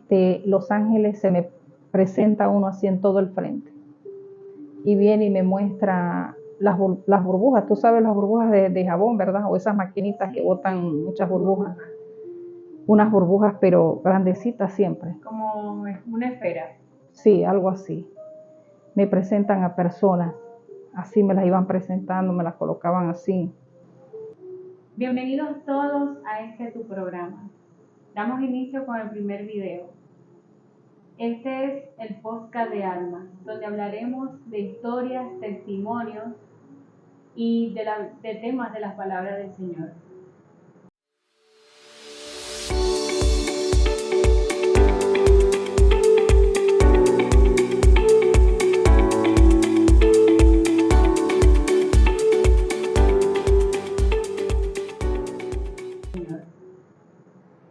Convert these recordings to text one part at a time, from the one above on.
los ángeles se me presenta uno así en todo el frente. Y viene y me muestra las burbujas. Tú sabes las burbujas de jabón, ¿verdad? O esas maquinitas que botan muchas burbujas. Unas burbujas, pero grandecitas siempre. Como una esfera. Sí, algo así. Me presentan a personas. Así me las iban presentando, me las colocaban así. Bienvenidos todos a este tu programa. Damos inicio con el primer video. Este es el podcast de Alma, donde hablaremos de historias, testimonios y de temas de las palabras del Señor.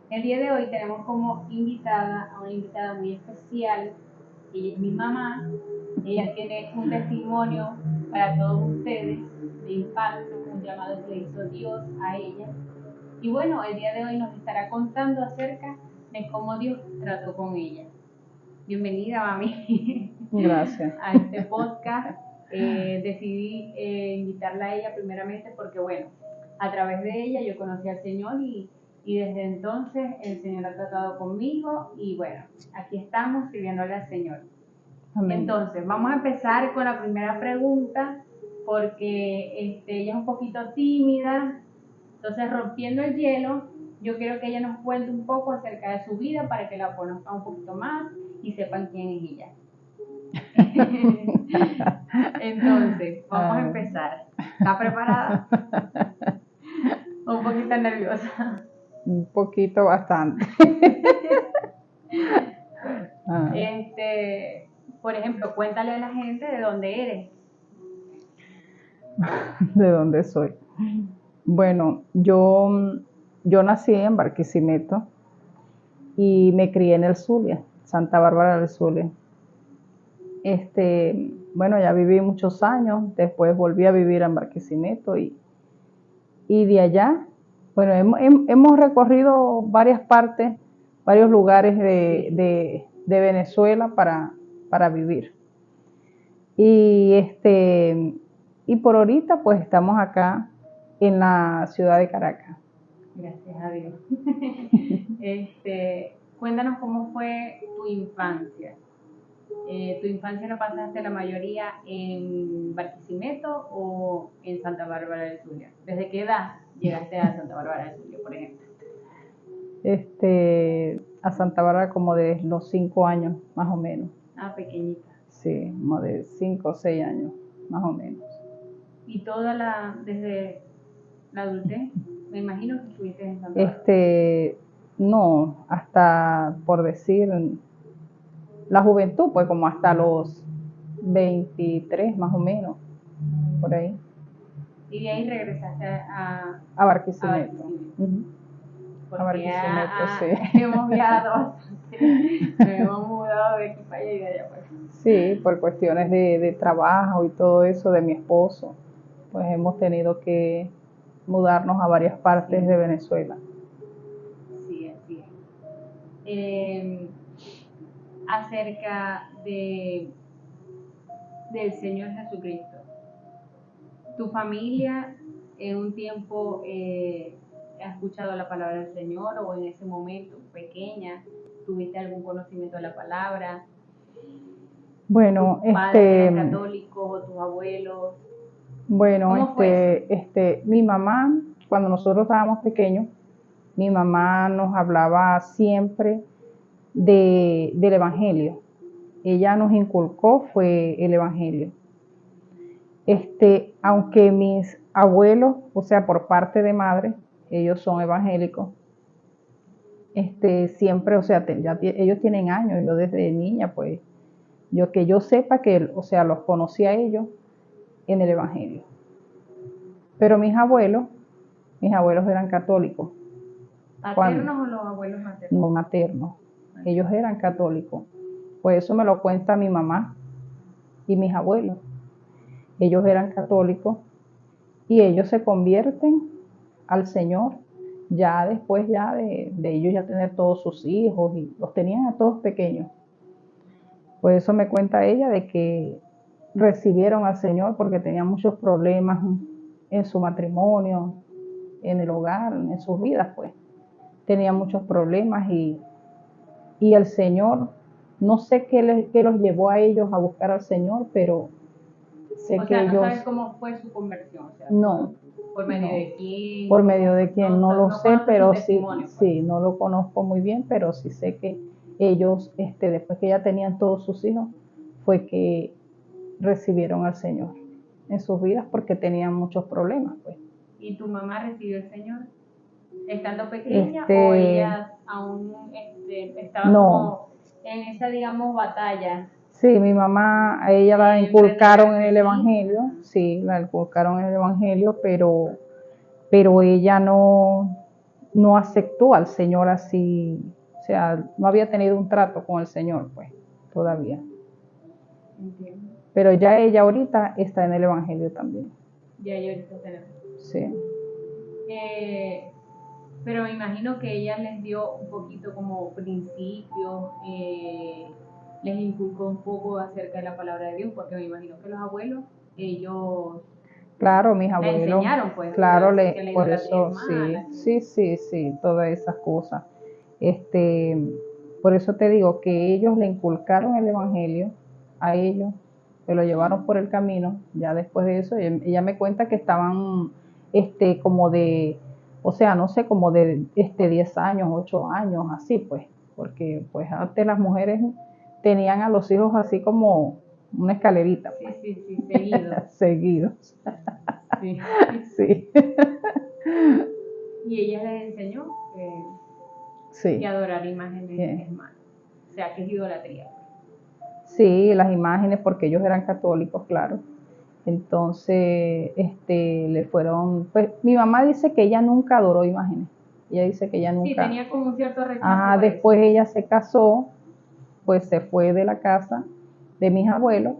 El día de hoy tenemos como invitada a una invitada muy especial. Ella es mi mamá. Ella tiene un testimonio para todos ustedes de impacto, un llamado que le hizo Dios a ella. Y bueno, el día de hoy nos estará contando acerca de cómo Dios trató con ella. Bienvenida, mami. Gracias. A este podcast. Decidí invitarla a ella primeramente porque, bueno, a través de ella yo conocí al Señor y desde entonces el Señor ha tratado conmigo y bueno, aquí estamos sirviéndole al Señor. Amén. Entonces, vamos a empezar con la primera pregunta porque ella es un poquito tímida. Entonces, rompiendo el hielo, yo quiero que ella nos cuente un poco acerca de su vida para que la conozcan un poquito más y sepan quién es ella. Entonces, vamos a empezar. ¿Está preparada? Un poquito nerviosa. Un poquito, bastante. Por ejemplo, cuéntale a la gente de dónde eres. ¿De dónde soy? Bueno, yo nací en Barquisimeto y me crié en el Zulia, Santa Bárbara del Zulia. Bueno, ya viví muchos años, después volví a vivir en Barquisimeto y de allá, bueno, hemos recorrido varias partes, varios lugares de Venezuela para vivir. Y por ahorita pues estamos acá en la ciudad de Caracas. Gracias a Dios. Cuéntanos cómo fue tu infancia. ¿Tu infancia la pasaste la mayoría en Barquisimeto o en Santa Bárbara del Zulia? ¿Desde qué edad llegaste a Santa Bárbara del Zulia, por ejemplo? A Santa Bárbara como de los 5 años, más o menos. Ah, pequeñita. Sí, como de 5 o 6 años, más o menos. ¿Y desde la adultez? Me imagino que estuviste en Santa Bárbara. No, hasta por decir la juventud, pues como hasta los 23 más o menos, por ahí. Y de ahí regresaste a Barquisimeto. Porque a Barquisimeto, sí. Hemos viajado bastante, nos hemos mudado de aquí para allá y de allá para acá. Sí, por cuestiones de trabajo y todo eso de mi esposo, pues hemos tenido que mudarnos a varias partes de Venezuela. Sí, así es. Acerca del Señor Jesucristo. ¿Tu familia en un tiempo ha escuchado la palabra del Señor o en ese momento pequeña tuviste algún conocimiento de la palabra? Bueno, ¿Tus padres eran católicos o tus abuelos? Bueno, ¿Cómo fue? Mi mamá, cuando nosotros estábamos pequeños, mi mamá nos hablaba siempre del Evangelio. Ella nos inculcó fue el Evangelio. Aunque mis abuelos, o sea, por parte de madre, ellos son evangélicos, siempre, o sea, ellos tienen años, yo desde niña, pues, que yo sepa que, o sea, los conocí a ellos en el Evangelio. Pero mis abuelos eran católicos. ¿Maternos o los abuelos maternos? No, maternos. Ellos eran católicos. Pues eso me lo cuenta mi mamá y mis abuelos. Ellos eran católicos y ellos se convierten al Señor ya después ya de ellos ya tener todos sus hijos y los tenían a todos pequeños. Por eso me cuenta ella de que recibieron al Señor porque tenían muchos problemas en su matrimonio, en el hogar, en sus vidas, pues. Tenían muchos problemas y el Señor, no sé qué los llevó a ellos a buscar al Señor, pero sé O que sea, no ellos... sabes cómo fue su conversión. O sea, No, por medio no. de quién. Por medio de quién, no lo No sé, conoces su pero sí, testimonio, pues. sí, no lo conozco muy bien, pero sí sé que ellos, después que ya tenían todos sus hijos, fue que recibieron al Señor en sus vidas porque tenían muchos problemas, pues. ¿Y tu mamá recibió el Señor estando pequeña o ella aún estaba No, como en esa, digamos, batalla? sí, mi mamá, a ella la inculcaron en el Evangelio, Sí. sí, la inculcaron en el Evangelio, pero ella no aceptó al Señor así, o sea, no había tenido un trato con el Señor, pues, todavía. Entiendo. Pero ya ella ahorita está en el Evangelio también. Ya yo ahorita tenemos. Sí. Pero me imagino que ella les dio un poquito como principios, les inculcó un poco acerca de la palabra de Dios, porque me imagino que los abuelos, ellos Claro, mis la abuelos, enseñaron, pues, claro, que la por idolatría eso es mala. sí, todas esas cosas. Por eso te digo que ellos le inculcaron el Evangelio a ellos, se lo llevaron por el camino, ya después de eso, ella me cuenta que estaban, como de, o sea, no sé, como de, 10 años, 8 años, así pues, porque pues antes las mujeres tenían a los hijos así como una escalerita, pues. Sí, seguidos. Seguidos. Sí. Sí. Y ella les enseñó Sí. que adorar imágenes es malo, o sea, que es idolatría. Sí, las imágenes, porque ellos eran católicos, claro. Entonces, le fueron, pues mi mamá dice que ella nunca adoró imágenes. Ella dice que ella nunca. Sí, tenía como un cierto rechazo. Ajá, después ella se casó, pues se fue de la casa de mis abuelos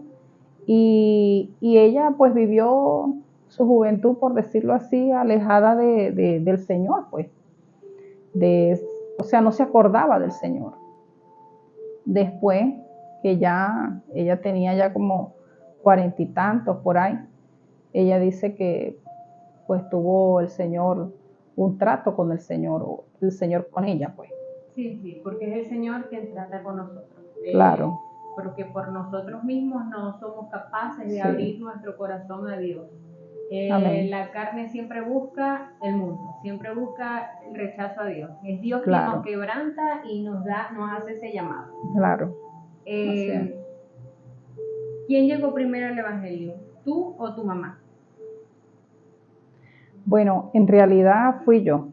y ella pues vivió su juventud, por decirlo así, alejada del Señor, pues. O sea, no se acordaba del Señor. Después que ya ella tenía ya como 40 y tantos por ahí, ella dice que pues tuvo el Señor un trato con el Señor, o el Señor con ella, pues. Sí, porque es el Señor quien trata con nosotros. Claro. Porque por nosotros mismos no somos capaces de abrir nuestro corazón a Dios. La carne siempre busca el mundo, siempre busca el rechazo a Dios. Es Dios quien nos quebranta y nos hace ese llamado. Claro. ¿Quién llegó primero al Evangelio? ¿Tú o tu mamá? Bueno, en realidad fui yo.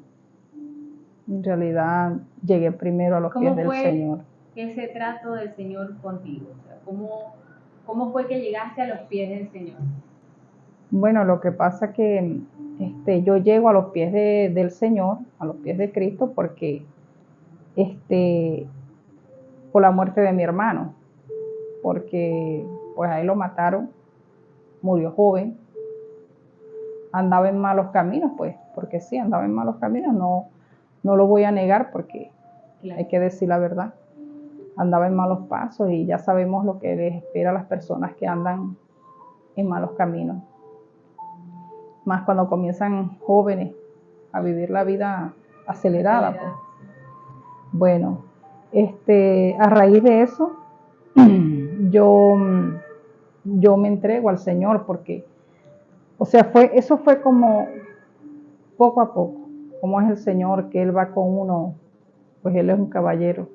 En realidad llegué primero a los pies del Señor. ¿Cómo fue ese trato del Señor contigo? O sea, ¿cómo fue que llegaste a los pies del Señor? Bueno, lo que pasa que yo llego a los pies del Señor, a los pies de Cristo, porque por la muerte de mi hermano, porque pues a él lo mataron, murió joven, andaba en malos caminos, pues, porque sí, andaba en malos caminos, no lo voy a negar porque hay que decir la verdad. Andaba en malos pasos y ya sabemos lo que les espera a las personas que andan en malos caminos. Más cuando comienzan jóvenes a vivir la vida acelerada. Pues. Bueno, a raíz de eso, yo me entrego al Señor porque, o sea, eso fue como poco a poco, como es el Señor, que Él va con uno, pues Él es un caballero,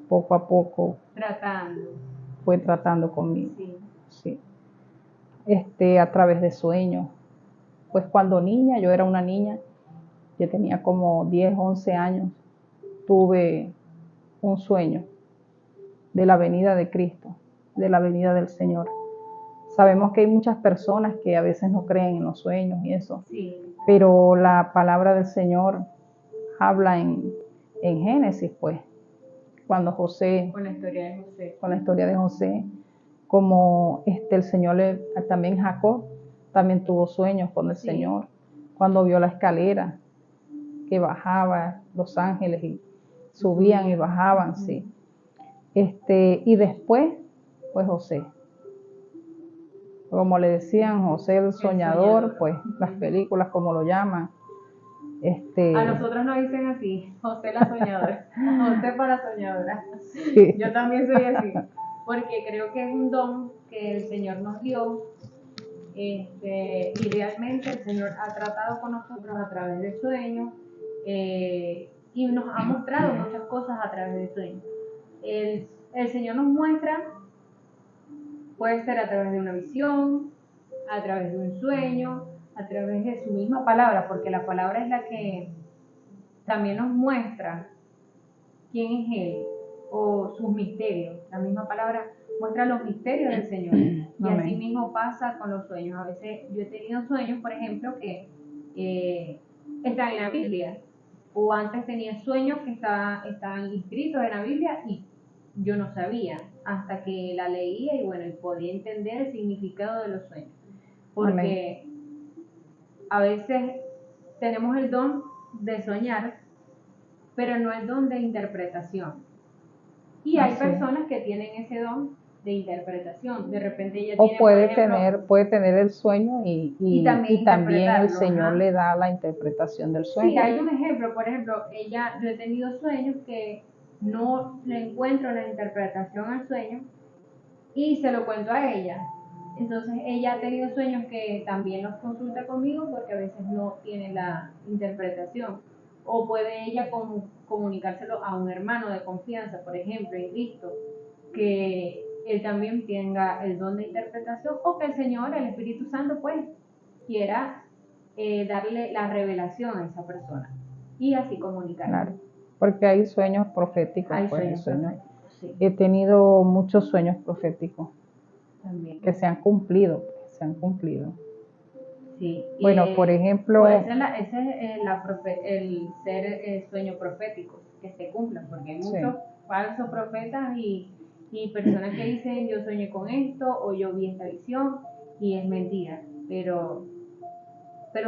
poco a poco fue tratando conmigo. Sí. A través de sueños. Pues cuando niña, yo era una niña, yo tenía como 10, 11 años, tuve un sueño de la venida de Cristo, de la venida del Señor. Sabemos que hay muchas personas que a veces no creen en los sueños y eso, pero la palabra del Señor habla en Génesis, pues, cuando José, con la historia de José, como el Señor, también Jacob, también tuvo sueños con el Señor, cuando vio la escalera, que bajaba los ángeles y subían y bajaban, sí. Y después, pues José. Como le decían, José el soñador, pues las películas como lo llaman. A nosotros nos dicen así, José la soñadora, José para soñadora. Sí. Yo también soy así, porque creo que es un don que el Señor nos dio. Y realmente el Señor ha tratado con nosotros a través del sueño y nos ha mostrado muchas cosas a través del sueño. El Señor nos muestra, puede ser a través de una visión, a través de un sueño, a través de su misma palabra, porque la palabra es la que también nos muestra quién es Él o sus misterios. La misma palabra muestra los misterios del Señor. Y así mismo pasa con los sueños. A veces yo he tenido sueños, por ejemplo, que están en la Biblia. O antes tenía sueños que estaban inscritos en la Biblia y yo no sabía hasta que la leía y bueno, podía entender el significado de los sueños. Porque a veces tenemos el don de soñar, pero no el don de interpretación. Y hay personas que tienen ese don de interpretación. De repente ella tiene, puede tener el sueño y también el Señor le da la interpretación del sueño. Sí, hay un ejemplo. Por ejemplo, yo he tenido sueños que no le encuentro la interpretación al sueño y se lo cuento a ella. Entonces ella ha tenido sueños que también los consulta conmigo porque a veces no tiene la interpretación. O puede ella comunicárselo a un hermano de confianza, por ejemplo, en Cristo, que él también tenga el don de interpretación, o que el Señor, el Espíritu Santo, pues, quiera darle la revelación a esa persona y así comunicar. Claro, porque hay sueños proféticos. Sí. He tenido muchos sueños proféticos también que se han cumplido. Sí. Bueno, por ejemplo, pues ese es el ser sueño profético, que se cumplan, porque hay muchos falsos profetas y personas que dicen yo soñé con esto o yo vi esta visión y es mentira, pero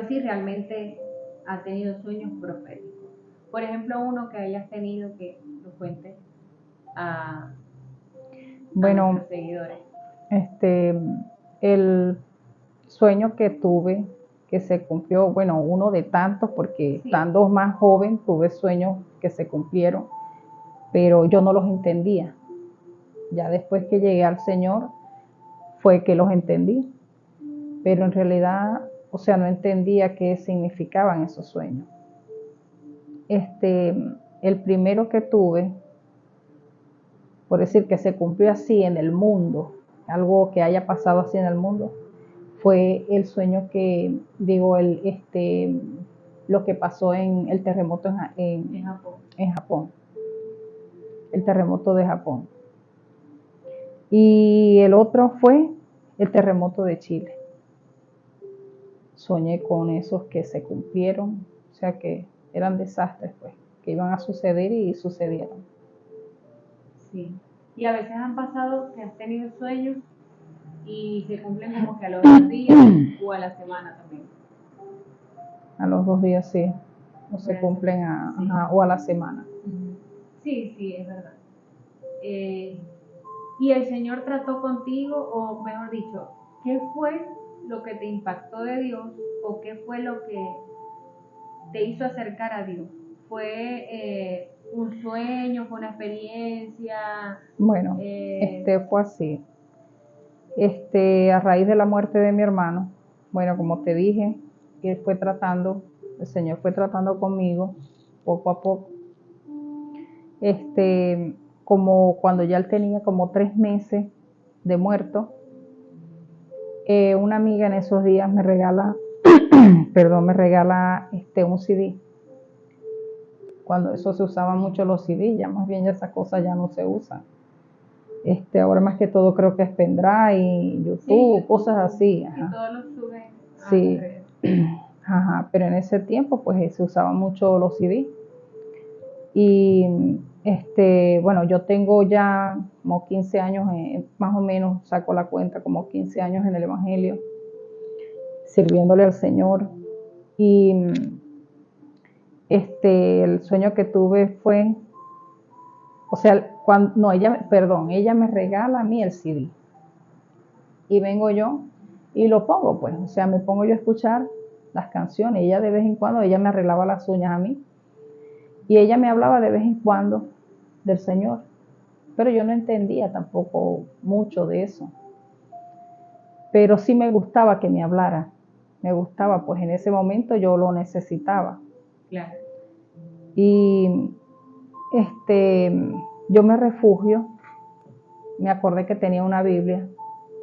sí realmente ha tenido sueños proféticos. Por ejemplo, uno que hayas tenido que lo cuentes a nuestros seguidores. El sueño que tuve, que se cumplió, bueno, uno de tantos, porque estando más joven tuve sueños que se cumplieron, pero yo no los entendía. Ya después que llegué al Señor fue que los entendí, pero en realidad, o sea, no entendía qué significaban esos sueños. El primero que tuve, por decir que se cumplió así en el mundo, algo que haya pasado así en el mundo, fue el sueño que, lo que pasó en el terremoto en Japón, el terremoto de Japón. Y el otro fue el terremoto de Chile. Soñé con esos que se cumplieron, o sea que eran desastres, pues, que iban a suceder y sucedieron. Sí, y a veces han pasado que has tenido sueños y se cumplen como que a los 2 días o a la semana también. A los 2 días, sí, o se cumplen o a la semana. Sí, es verdad. ¿Y el Señor trató contigo, o mejor dicho, qué fue lo que te impactó de Dios o qué fue lo que te hizo acercar a Dios? ¿Fue un sueño, fue una experiencia? Bueno, fue así. A raíz de la muerte de mi hermano, bueno, como te dije, el Señor fue tratando conmigo poco a poco. Como cuando ya él tenía como 3 meses de muerto, una amiga en esos días me regala un CD. Cuando eso se usaban mucho los CD, ya más bien esas cosas ya no se usan. Ahora más que todo creo que es pendrive, YouTube, cosas así. Ajá. Y todos los suben a las redes. Ajá, pero en ese tiempo pues se usaban mucho los CD. Y bueno, yo tengo ya como 15 años, más o menos saco la cuenta, como 15 años en el Evangelio, sirviéndole al Señor. Y El sueño que tuve fue, o sea, cuando, no, ella me regala a mí el CD y vengo yo y lo pongo, pues, o sea, me pongo yo a escuchar las canciones. Ella de vez en cuando, ella me arreglaba las uñas a mí y ella me hablaba de vez en cuando del Señor, pero yo no entendía tampoco mucho de eso, pero sí me gustaba que me hablara, me gustaba, pues en ese momento yo lo necesitaba. Claro. Y yo me refugio, me acordé que tenía una Biblia,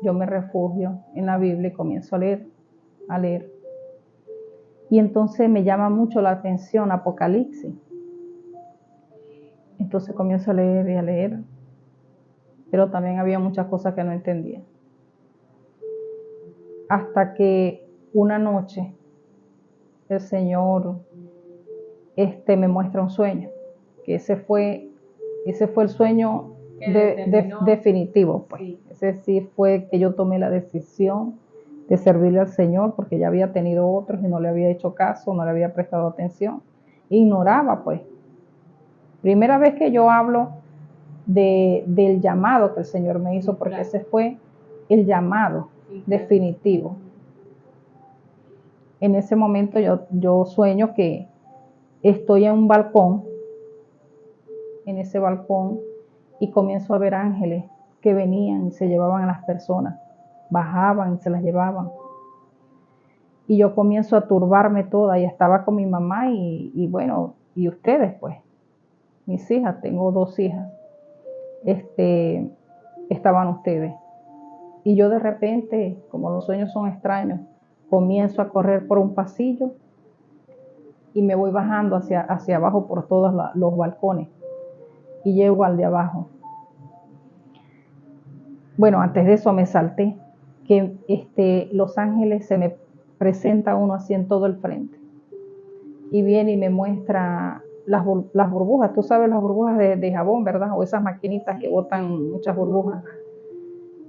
yo me refugio en la Biblia y comienzo a leer, a leer. Y entonces me llama mucho la atención Apocalipsis. Entonces comienzo a leer y a leer, pero también había muchas cosas que no entendía. Hasta que una noche el Señor me muestra un sueño, que ese fue el sueño definitivo, pues. Sí. Ese sí fue que yo tomé la decisión de servirle al Señor, porque ya había tenido otros y no le había hecho caso, no le había prestado atención, ignoraba, pues. Primera vez que yo hablo del llamado que el Señor me hizo, porque ese fue el llamado definitivo. En ese momento yo sueño que estoy en un balcón, en ese balcón, y comienzo a ver ángeles que venían y se llevaban a las personas, bajaban y se las llevaban. Y yo comienzo a turbarme toda, y estaba con mi mamá y bueno, y ustedes pues, mis hijas, tengo 2 hijas, estaban ustedes. Y yo de repente, como los sueños son extraños, comienzo a correr por un pasillo y me voy bajando hacia abajo por todos los balcones y llego al de abajo. Bueno, antes de eso me salté, que los ángeles se me presenta uno así en todo el frente y viene y me muestra las burbujas. Tú sabes las burbujas de jabón, ¿verdad? O esas maquinitas que botan muchas burbujas.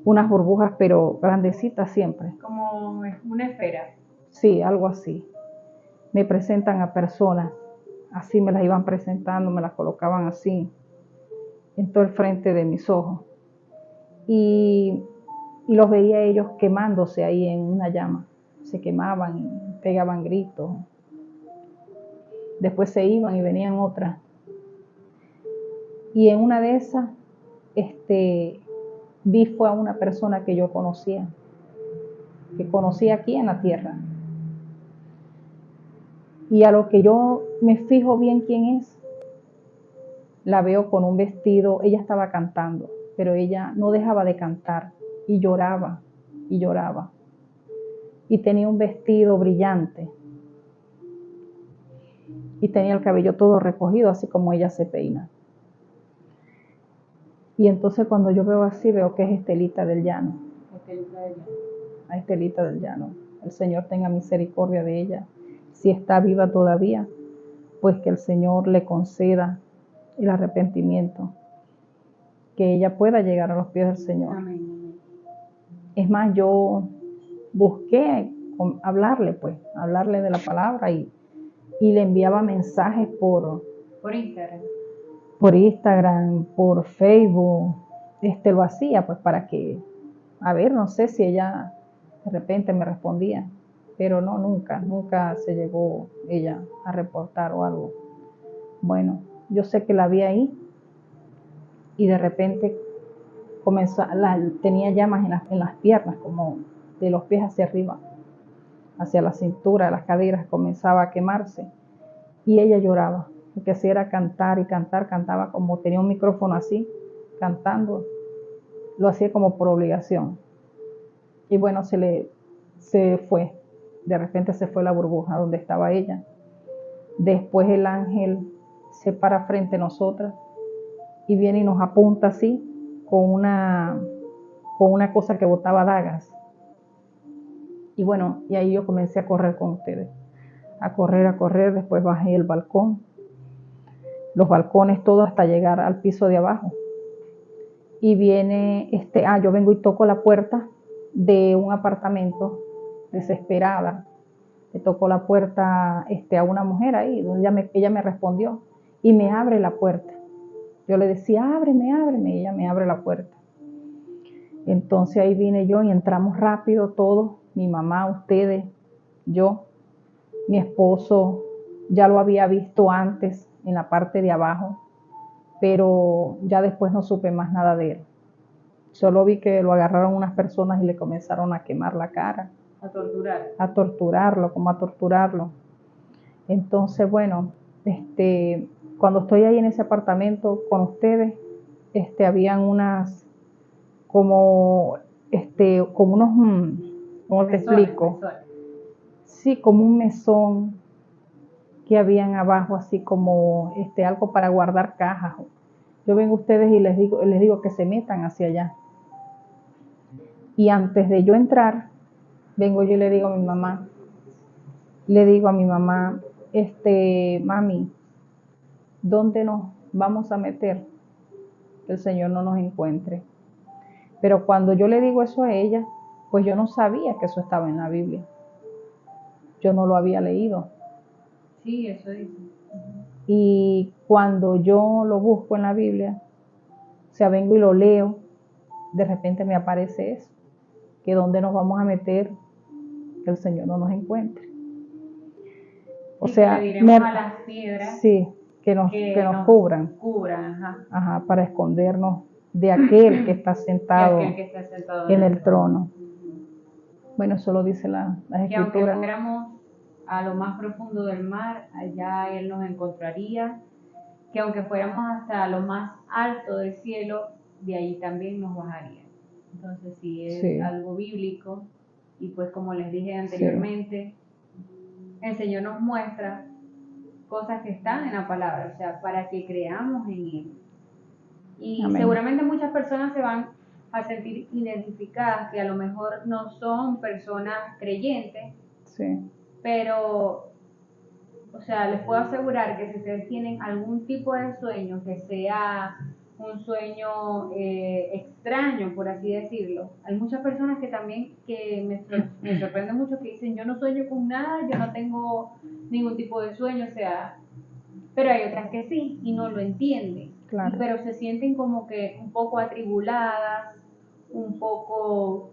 Unas burbujas, pero grandecitas siempre. Como una esfera. Sí, algo así. Me presentan a personas, así me las iban presentando, me las colocaban así, en todo el frente de mis ojos. Y los veía ellos quemándose ahí en una llama. Se quemaban y pegaban gritos. Después se iban y venían otras. Y en una de esas, vi fue a una persona que yo conocía, que conocí aquí en la tierra. Y a lo que yo me fijo bien quién es, la veo con un vestido, ella estaba cantando, pero ella no dejaba de cantar y lloraba y lloraba. Y tenía un vestido brillante y tenía el cabello todo recogido, así como ella se peina. Y entonces cuando yo veo así, veo que es Estelita del Llano. A Estelita del Llano. El Señor tenga misericordia de ella. Si está viva todavía, pues que el Señor le conceda el arrepentimiento, que ella pueda llegar a los pies del Señor. Amén. Es más, yo busqué hablarle de la palabra y le enviaba mensajes por Instagram, por Facebook. Lo hacía pues para que, a ver, no sé si ella de repente me respondía, pero no, nunca se llegó ella a reportar o algo. Bueno, yo sé que la vi ahí y de repente tenía llamas en las piernas, como de los pies hacia arriba, hacia la cintura, las caderas, comenzaba a quemarse y ella lloraba, porque si era cantar y cantar, cantaba como tenía un micrófono así, cantando, lo hacía como por obligación. Y bueno, se fue, de repente se fue la burbuja donde estaba ella. Después el ángel se para frente a nosotras y viene y nos apunta así con una cosa que botaba dagas. Y bueno, y ahí yo comencé a correr con ustedes, a correr, después bajé el balcón, los balcones todos hasta llegar al piso de abajo. Y viene, yo vengo y toco la puerta de un apartamento, desesperada, le tocó la puerta a una mujer ahí, donde ella me respondió y me abre la puerta. Yo le decía, ábreme, y ella me abre la puerta. Entonces ahí vine yo y entramos rápido todos, mi mamá, ustedes, yo, mi esposo, ya lo había visto antes en la parte de abajo, pero ya después no supe más nada de él. Solo vi que lo agarraron unas personas y le comenzaron a quemar la cara. A torturar. A torturarlo, como a torturarlo. Entonces, bueno, cuando estoy ahí en ese apartamento con ustedes, habían unas, como unos, ¿cómo te explico? Mesones. Sí, como un mesón que habían abajo, así como algo para guardar cajas. Yo vengo a ustedes y les digo que se metan hacia allá. Y antes de yo entrar, vengo yo y le digo a mi mamá, mami, ¿dónde nos vamos a meter? Que el Señor no nos encuentre. Pero cuando yo le digo eso a ella, pues yo no sabía que eso estaba en la Biblia. Yo no lo había leído. Sí, eso dice. Y cuando yo lo busco en la Biblia, o sea, vengo y lo leo, de repente me aparece eso, que dónde nos vamos a meter, que el Señor no nos encuentre. O sí, sea, que le diremos a las piedras, sí, que nos cubran. Ajá, para escondernos de aquel que está sentado, en el trono. Bueno, eso lo dice las que aunque escrituras. fuéramos a lo más profundo del mar, allá Él nos encontraría, que aunque fuéramos hasta lo más alto del cielo, de allí también nos bajaría. Entonces sí es algo bíblico, y pues como les dije anteriormente, el Señor nos muestra cosas que están en la palabra, o sea, para que creamos en Él. Y Amén. seguramente muchas personas se van a sentir identificadas, que a lo mejor no son personas creyentes, sí, pero, o sea, les puedo asegurar que si ustedes tienen algún tipo de sueño, que sea un sueño extraño, por así decirlo, hay muchas personas que también, que me sorprende mucho, que dicen, yo no sueño con nada, yo no tengo ningún tipo de sueño, o sea, pero hay otras que sí y no lo entienden, claro. pero se sienten como que un poco atribuladas, un poco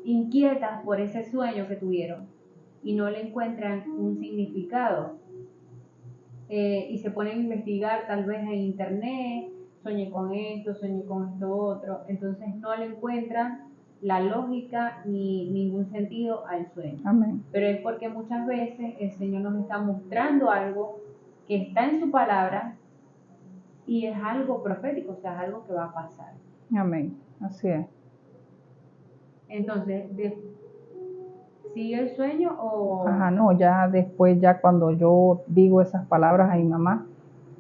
inquietas por ese sueño que tuvieron y no le encuentran un significado, y se ponen a investigar tal vez en internet, soñé con esto otro, entonces no le encuentran la lógica ni ningún sentido al sueño. Amén. Pero es porque muchas veces el Señor nos está mostrando algo que está en su palabra y es algo profético, o sea, es algo que va a pasar. Amén, así es. Entonces, ¿sigue el sueño o...? Ajá, no, ya después, ya cuando yo digo esas palabras a mi mamá,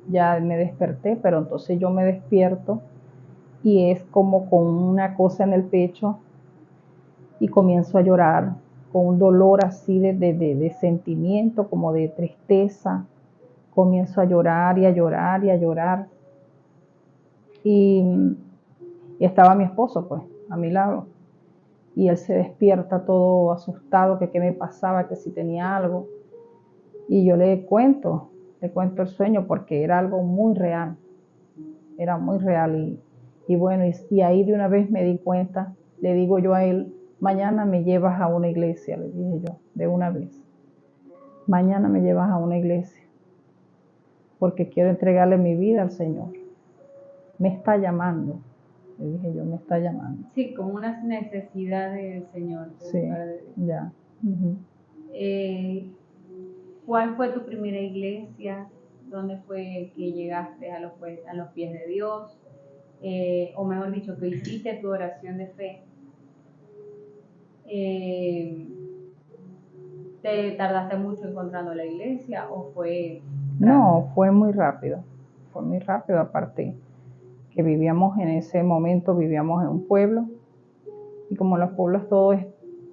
ya me desperté, pero entonces yo me despierto y es como con una cosa en el pecho y comienzo a llorar con un dolor así de sentimiento, como de tristeza. Comienzo a llorar y a llorar y a llorar. Y estaba mi esposo, pues, a mi lado. Y él se despierta todo asustado, que qué me pasaba, que si tenía algo. Y yo le cuento el sueño porque era algo muy real. Era muy real. Y bueno, y ahí de una vez me di cuenta, le digo yo a él, mañana me llevas a una iglesia, le dije yo, de una vez. Mañana me llevas a una iglesia, porque quiero entregarle mi vida al Señor. Me está llamando, le dije yo, me está llamando. Sí, como una necesidad del Señor. Sí, ya. Uh-huh. ¿Cuál fue tu primera iglesia? ¿Dónde fue que llegaste a los pies de Dios? O mejor dicho, que hiciste tu oración de fe. ¿Te tardaste mucho encontrando la iglesia o fue rápido? No, fue muy rápido, aparte que vivíamos en ese momento, vivíamos en un pueblo, y como en los pueblos todo es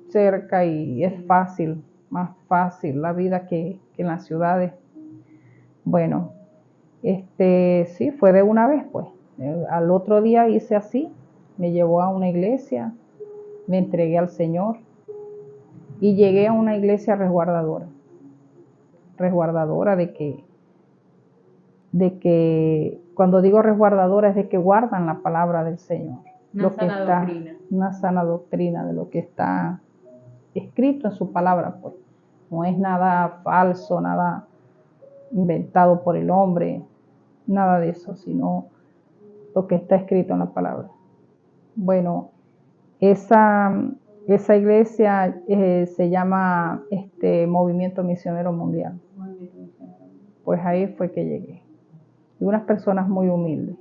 cerca y es fácil, más fácil la vida que en las ciudades. Bueno, sí, fue de una vez, pues. Al otro día hice así, me llevó a una iglesia, me entregué al Señor y llegué a una iglesia resguardadora de que cuando digo resguardadora es de que guardan la palabra del Señor. Una sana doctrina. Una sana doctrina de lo que está escrito en su palabra, pues. No es nada falso, nada inventado por el hombre, nada de eso, sino lo que está escrito en la palabra. Bueno, esa iglesia se llama Movimiento Misionero Mundial. Pues ahí fue que llegué. Y unas personas muy humildes,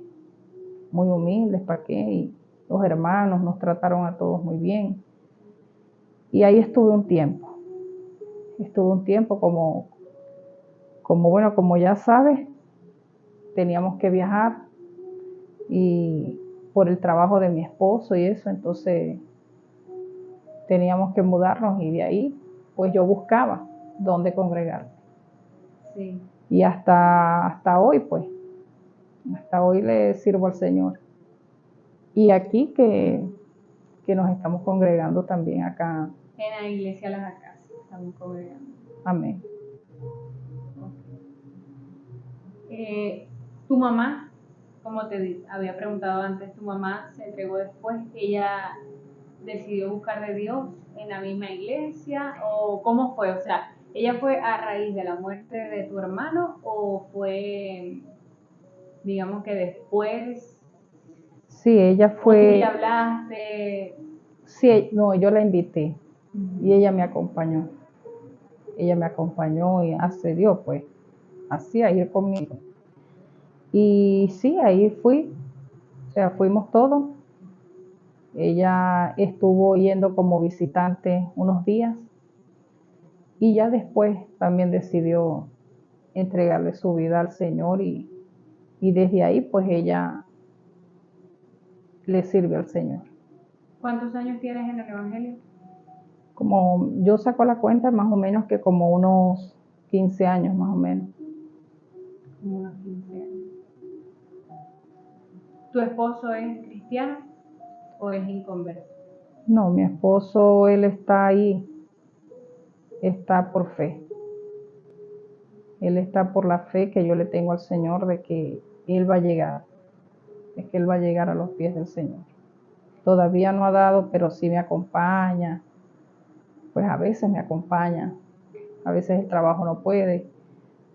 ¿para qué? Y los hermanos nos trataron a todos muy bien. Y ahí estuve un tiempo. Como ya sabes, teníamos que viajar y por el trabajo de mi esposo y eso, entonces teníamos que mudarnos y de ahí pues yo buscaba dónde congregarme. Sí. Y hasta hoy pues, hasta hoy le sirvo al Señor. Y aquí que nos estamos congregando también acá. En la iglesia Las Acacias estamos congregando. Amén. Tu mamá, como te había preguntado antes, tu mamá se entregó después, ella decidió buscar de Dios en la misma iglesia, o cómo fue, o sea, ella fue a raíz de la muerte de tu hermano o fue, digamos que después. Sí, ella fue. ¿Le hablaste? Sí, no, yo la invité y ella me acompañó. Ella me acompañó y accedió, pues, así a ir conmigo. Y sí, ahí fui, o sea, fuimos todos. Ella estuvo yendo como visitante unos días y ya después también decidió entregarle su vida al Señor y desde ahí pues ella le sirve al Señor. ¿Cuántos años tienes en el Evangelio? Como yo saco la cuenta, más o menos que como unos 15 años más o menos. Unos 15 años. ¿Tu esposo es cristiano o es inconverso? No, mi esposo, él está ahí, está por fe. Él está por la fe que yo le tengo al Señor de que Él va a llegar, de que Él va a llegar a los pies del Señor. Todavía no ha dado, pero sí me acompaña. Pues a veces me acompaña, a veces el trabajo no puede,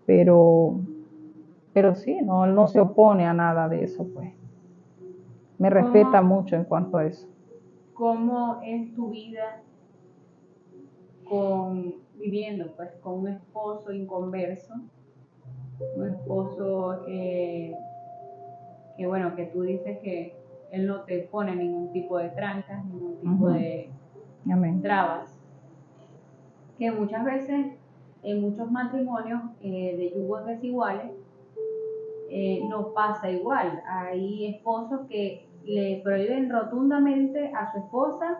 pero sí, no, él no se opone a nada de eso, pues. Me respeta mucho en cuanto a eso. ¿Cómo es tu vida viviendo pues con un esposo inconverso? Un esposo que bueno, que tú dices que él no te pone ningún tipo de trancas, ningún tipo de Amén. trabas. Que muchas veces en muchos matrimonios de yugos desiguales no pasa igual. Hay esposos que le prohíben rotundamente a su esposa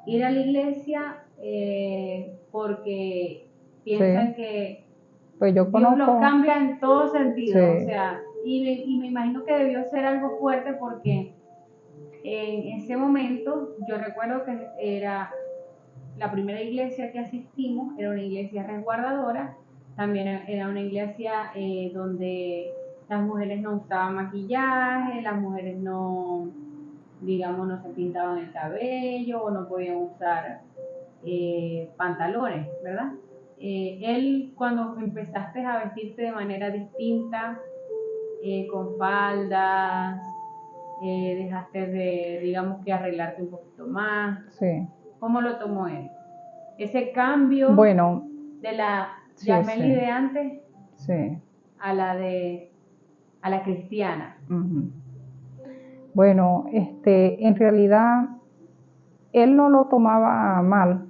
ir a la iglesia porque piensan que pues yo Dios los conozco, cambia en todo sentido. Sí. O sea, y me imagino que debió ser algo fuerte porque en ese momento yo recuerdo que era la primera iglesia que asistimos, era una iglesia resguardadora, también era una iglesia donde las mujeres no usaban maquillaje, las mujeres no, digamos, no se pintaban el cabello o no podían usar pantalones, ¿verdad? Él, cuando empezaste a vestirte de manera distinta, con faldas, dejaste de, digamos que arreglarte un poquito más. Sí. ¿Cómo lo tomó él? Ese cambio Bueno, de la sí. Yameli de antes Sí. a la cristiana. Bueno, en realidad él no lo tomaba mal,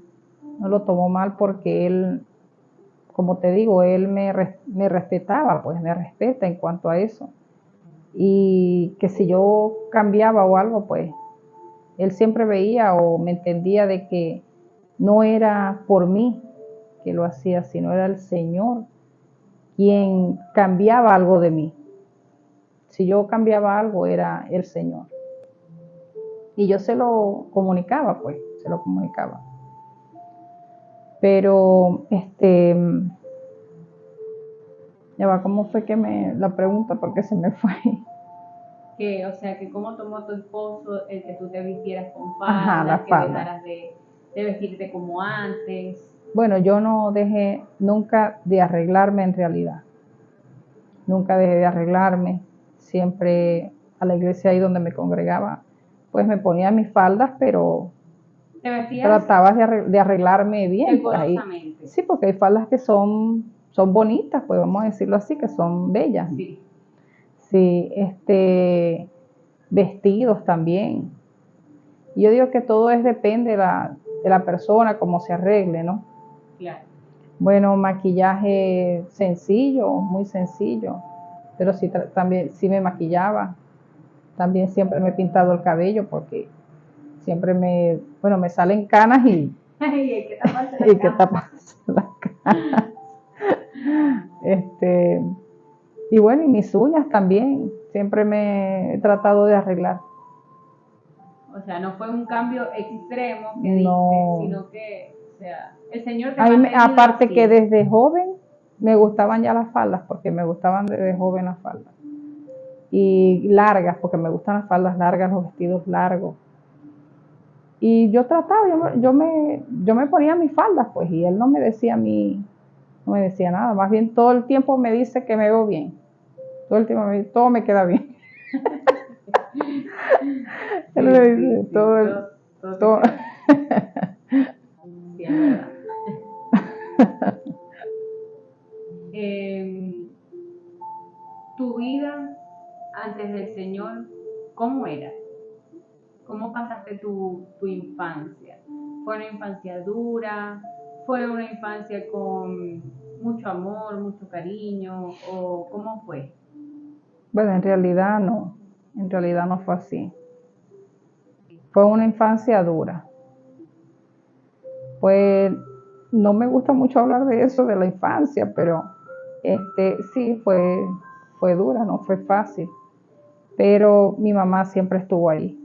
no lo tomó mal porque él, como te digo, él me respetaba, pues me respeta en cuanto a eso. Y que si yo cambiaba o algo, pues él siempre veía o me entendía de que no era por mí que lo hacía, sino era el Señor quien cambiaba algo de mí. Si yo cambiaba algo, era el Señor. Y yo se lo comunicaba, pues, se lo comunicaba. Pero, ya va, ¿cómo fue que la pregunta? Porque se me fue. O sea, que cómo tomó tu esposo el que tú te vistieras con Ajá, la faldas, que falda. dejaras de vestirte como antes. Bueno, yo no dejé nunca de arreglarme en realidad. Nunca dejé de arreglarme. Siempre a la iglesia ahí donde me congregaba, pues me ponía mis faldas, pero ¿Te vestías trataba de arreglarme bien. Pues ahí, decorosamente? sí, porque hay faldas que son bonitas, pues vamos a decirlo así, que son bellas. Sí. Sí, vestidos también. Yo digo que todo depende de la persona, cómo se arregle, ¿no? Claro. Bueno, maquillaje sencillo, muy sencillo, pero sí, también sí me maquillaba. También siempre me he pintado el cabello porque siempre me salen canas y Ay, hay que taparse la y que cara. tapas las canas. Y bueno, y mis uñas también, siempre me he tratado de arreglar. O sea, no fue un cambio extremo que No. diste, sino que, o sea, el Señor te ha A mí mantenido aparte así. que desde joven me gustaban ya las faldas, porque me gustaban desde joven las faldas. Y largas, porque me gustan las faldas largas, los vestidos largos. Y yo trataba, yo me ponía mis faldas, pues, y él no me decía a mí, no me decía nada. Más bien todo el tiempo me dice que me veo bien. Todo el tiempo todo me queda bien. Él me dice, todo. Sí, es verdad. Tu vida antes del Señor, ¿cómo era? ¿Cómo pasaste tu infancia? ¿Fue una infancia dura? ¿Fue una infancia con mucho amor, mucho cariño? ¿O cómo fue? Bueno, en realidad no fue así. Fue una infancia dura. Pues no me gusta mucho hablar de eso, de la infancia, pero sí, fue dura, no fue fácil. Pero mi mamá siempre estuvo ahí.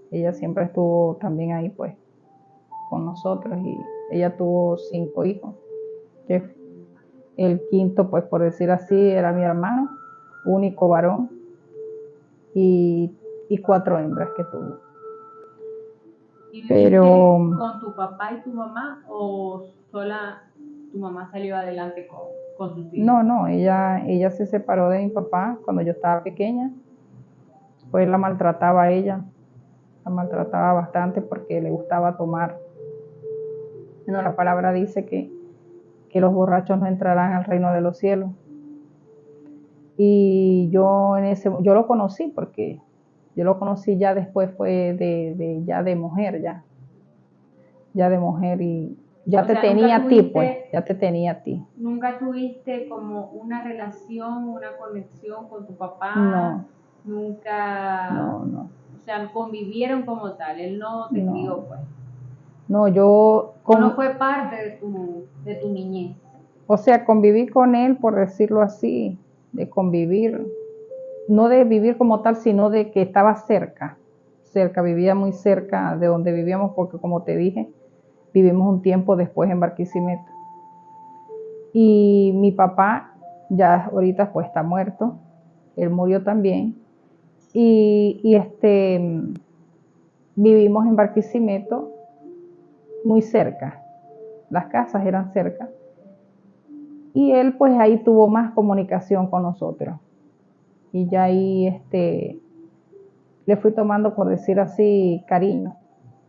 Ella siempre estuvo también ahí, pues, con nosotros. Y ella tuvo 5 hijos. Que el quinto, pues, por decir así, era mi hermano, único varón, y 4 hembras que tuvo. ¿Y Pero con tu papá y tu mamá o sola tu mamá salió adelante con sus hijos? no, ella se separó de mi papá cuando yo estaba pequeña. Pues la maltrataba a ella, la maltrataba bastante porque le gustaba tomar. Bueno, la palabra dice que los borrachos no entrarán al reino de los cielos. Y yo lo conocí porque yo lo conocí ya después, fue ya de mujer, ya de mujer, y ya te tenía a ti, pues, ya te tenía a ti. ¿Nunca tuviste como una relación, una conexión con tu papá? No. Nunca. No. O sea, convivieron como tal, él no te crió, pues. No, yo. ¿O no fue parte de tu niñez? O sea, conviví con él, por decirlo así, de convivir, no de vivir como tal, sino de que estaba cerca, vivía muy cerca de donde vivíamos, porque como te dije, vivimos un tiempo después en Barquisimeto. Y mi papá ya ahorita pues está muerto, él murió también, y vivimos en Barquisimeto muy cerca, las casas eran cerca, y él pues ahí tuvo más comunicación con nosotros. Y ya ahí le fui tomando, por decir así, cariño.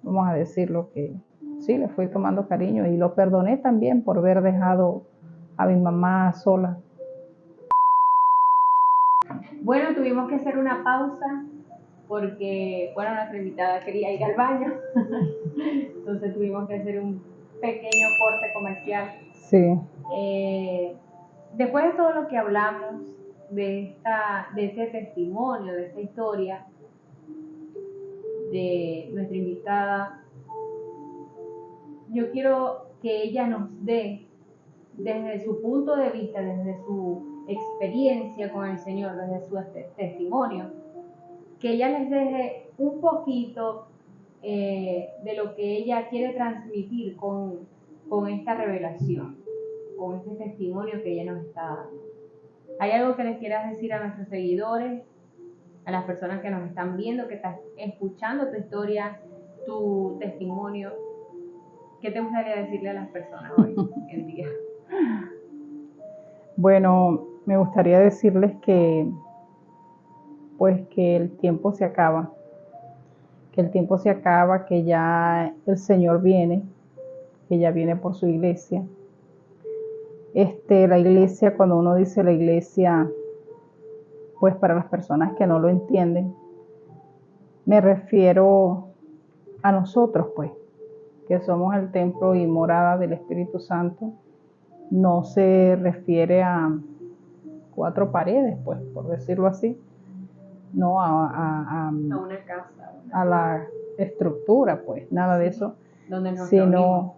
Vamos a decirlo que sí, le fui tomando cariño y lo perdoné también por haber dejado a mi mamá sola. Bueno, tuvimos que hacer una pausa porque, bueno, nuestra invitada quería ir al baño. Entonces tuvimos que hacer un pequeño corte comercial. Sí. Después de todo lo que hablamos, de ese testimonio, de esta historia de nuestra invitada, yo quiero que ella nos dé, desde su punto de vista, desde su experiencia con el Señor, desde su testimonio, que ella les deje un poquito de lo que ella quiere transmitir con con esta revelación, con este testimonio que ella nos está dando. ¿Hay algo que les quieras decir a nuestros seguidores, a las personas que nos están viendo, que están escuchando tu historia, tu testimonio? ¿Qué te gustaría decirle a las personas hoy en día? Bueno, me gustaría decirles que, pues, que el tiempo se acaba, que ya el Señor viene, que ya viene por su iglesia. La iglesia, cuando uno dice la iglesia, pues para las personas que no lo entienden, me refiero a nosotros, pues, que somos el templo y morada del Espíritu Santo. No se refiere a 4 paredes, pues, por decirlo así, no A una casa. a la estructura, pues, nada de eso, Donde nos reunimos.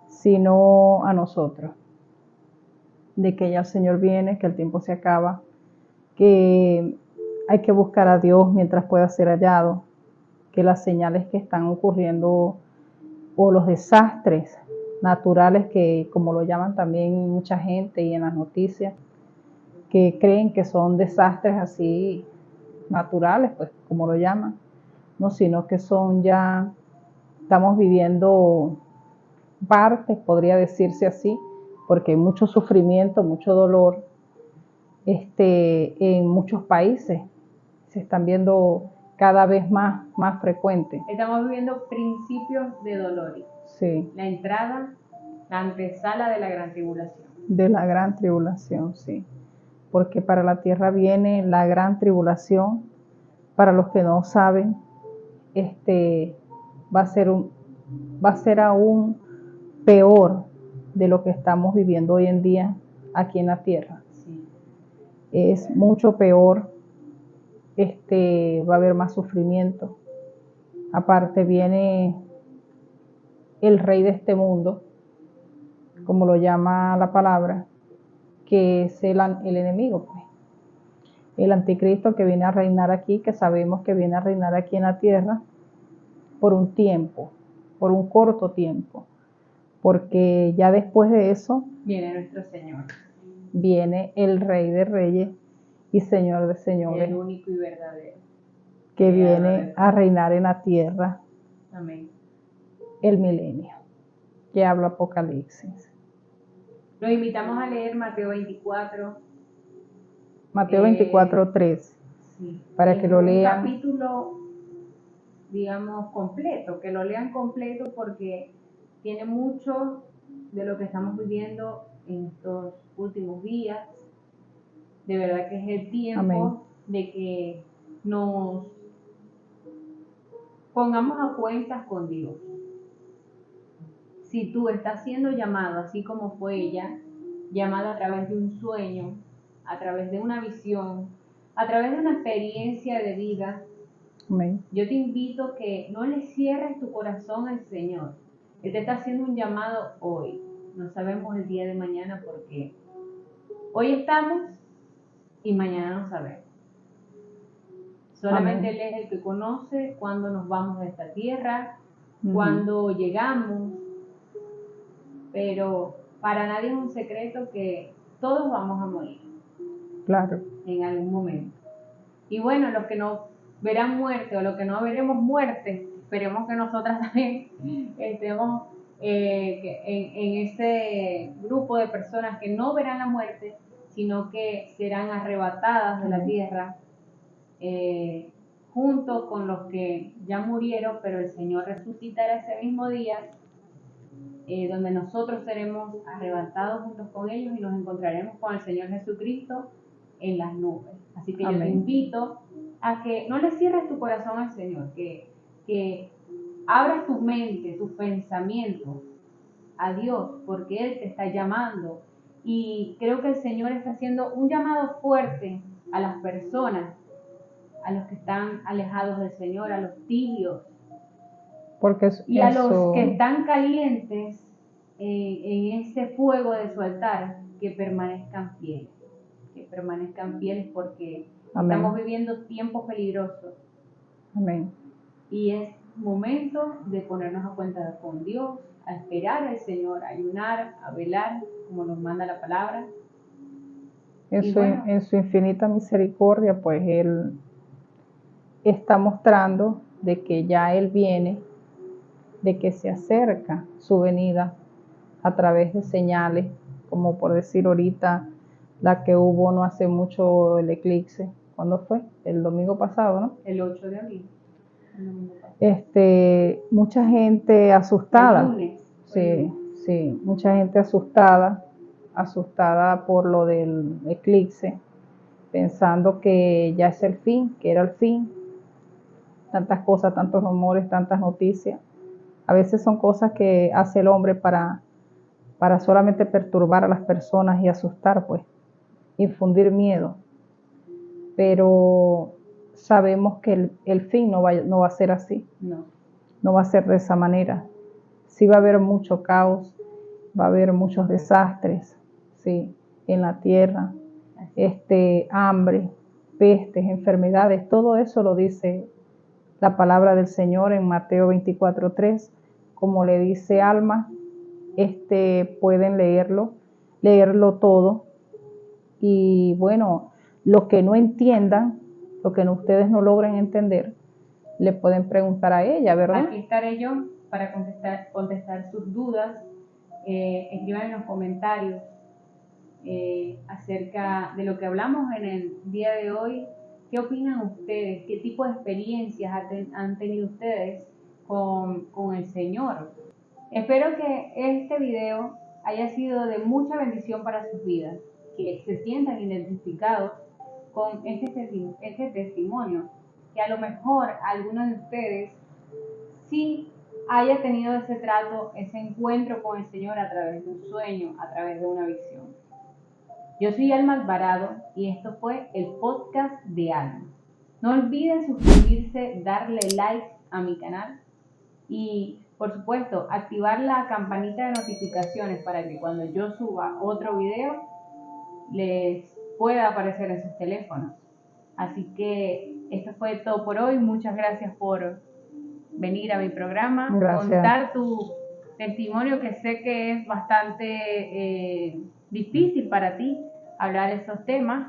sino a nosotros, de que ya el Señor viene, que el tiempo se acaba, que hay que buscar a Dios mientras pueda ser hallado, que las señales que están ocurriendo o los desastres naturales, que como lo llaman también mucha gente y en las noticias, que creen que son desastres así naturales, pues como lo llaman, no, sino que son ya, estamos viviendo partes, podría decirse así, porque hay mucho sufrimiento, mucho dolor, en muchos países se están viendo cada vez más frecuentes. Estamos viviendo principios de dolor. Sí. La entrada, la antesala de la gran tribulación. De la gran tribulación, sí. Porque para la tierra viene la gran tribulación. Para los que no saben, va a ser aún peor de lo que estamos viviendo hoy en día aquí en la tierra. Sí. Es mucho peor, va a haber más sufrimiento. Aparte viene el rey de este mundo, como lo llama la palabra, que es el enemigo, pues. El anticristo que viene a reinar aquí, que sabemos que viene a reinar aquí en la tierra por un tiempo, por un corto tiempo, porque ya después de eso viene nuestro Señor, viene el Rey de Reyes y Señor de Señores, el único y verdadero, que viene a reinar en la tierra. Amén. El milenio, que habla Apocalipsis. Los invitamos a leer Mateo 24. Mateo 24:3, sí, para que lo lean. Un capítulo, digamos, completo, que lo lean completo porque tiene mucho de lo que estamos viviendo en estos últimos días. De verdad que es el tiempo Amén. de que nos pongamos a cuentas con Dios. Si tú estás siendo llamado, así como fue ella, llamada a través de un sueño, a través de una visión, a través de una experiencia de vida, Amén. Yo te invito que no le cierres tu corazón al Señor. Él te está haciendo un llamado hoy. No sabemos el día de mañana porque hoy estamos y mañana no sabemos. Solamente Amén. Él es el que conoce cuándo nos vamos de esta tierra, cuándo llegamos, pero para nadie es un secreto que todos vamos a morir. Claro. En algún momento. Y bueno, los que no verán muerte o los que no veremos muerte, esperemos que nosotras también estemos en ese grupo de personas que no verán la muerte, sino que serán arrebatadas de la tierra junto con los que ya murieron, pero el Señor resucitará ese mismo día, donde nosotros seremos arrebatados juntos con ellos y nos encontraremos con el Señor Jesucristo en las nubes. Así que Amén. Yo te invito a que no le cierres tu corazón al Señor, que abras tu mente, tus pensamientos a Dios, porque Él te está llamando. Y creo que el Señor está haciendo un llamado fuerte a las personas, a los que están alejados del Señor, a los tibios, y a los que están calientes en ese fuego de su altar, que permanezcan fieles. Que permanezcan fieles porque Amén. Estamos viviendo tiempos peligrosos. Amén. Y es momento de ponernos a cuenta con Dios, a esperar al Señor, a ayunar, a velar, como nos manda la palabra. En su infinita misericordia, pues Él está mostrando de que ya Él viene, de que se acerca su venida a través de señales, como por decir ahorita la que hubo no hace mucho, el eclipse. ¿Cuándo fue? El domingo pasado, ¿no? El 8 de abril. El domingo pasado. Mucha gente asustada. El lunes. Sí, mucha gente asustada por lo del eclipse, pensando que ya es el fin, que era el fin. Tantas cosas, tantos rumores, tantas noticias. A veces son cosas que hace el hombre para solamente perturbar a las personas y asustar, pues, infundir miedo. Pero sabemos que el fin no va a ser así. No va a ser de esa manera. Sí va a haber mucho caos, va a haber muchos desastres, sí, en la tierra, hambre, pestes, enfermedades, todo eso lo dice la palabra del Señor en Mateo 24:3, como le dice Alma, pueden leerlo todo, y bueno, lo que no entiendan, lo que ustedes no logren entender, le pueden preguntar a ella, ¿verdad? Aquí estaré yo para contestar sus dudas. Escriban en los comentarios acerca de lo que hablamos en el día de hoy. ¿Qué opinan ustedes? ¿Qué tipo de experiencias han tenido ustedes con el Señor? Espero que este video haya sido de mucha bendición para sus vidas, que se sientan identificados con este testimonio, que a lo mejor algunos de ustedes sí haya tenido ese trato, ese encuentro con el Señor a través de un sueño, a través de una visión. Yo soy Alma Alvarado y esto fue el podcast de Alma. No olviden suscribirse, darle like a mi canal y, por supuesto, activar la campanita de notificaciones para que cuando yo suba otro video les pueda aparecer en sus teléfonos. Así que esto fue todo por hoy. Muchas gracias por venir a mi programa, contar tu testimonio, que sé que es bastante difícil para ti hablar de estos temas,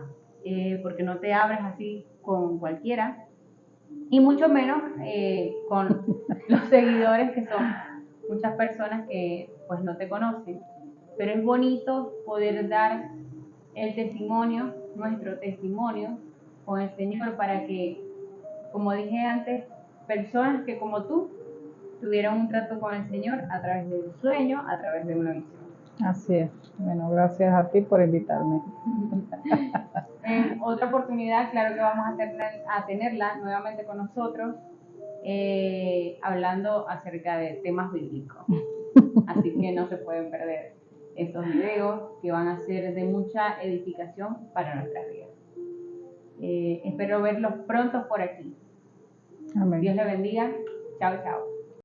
porque no te abres así con cualquiera, y mucho menos con los seguidores, que son muchas personas que pues no te conocen. Pero es bonito poder dar el testimonio, nuestro testimonio con el Señor, para que, como dije antes, personas que como tú tuvieron un trato con el Señor a través de un sueño, a través de una visión. Así es. Bueno, gracias a ti por invitarme. En otra oportunidad, claro que vamos a tenerla nuevamente con nosotros, hablando acerca de temas bíblicos. Así que no se pueden perder estos videos, que van a ser de mucha edificación para nuestras vidas. Espero verlos pronto por aquí. Amén. Dios les bendiga. Chao, chao.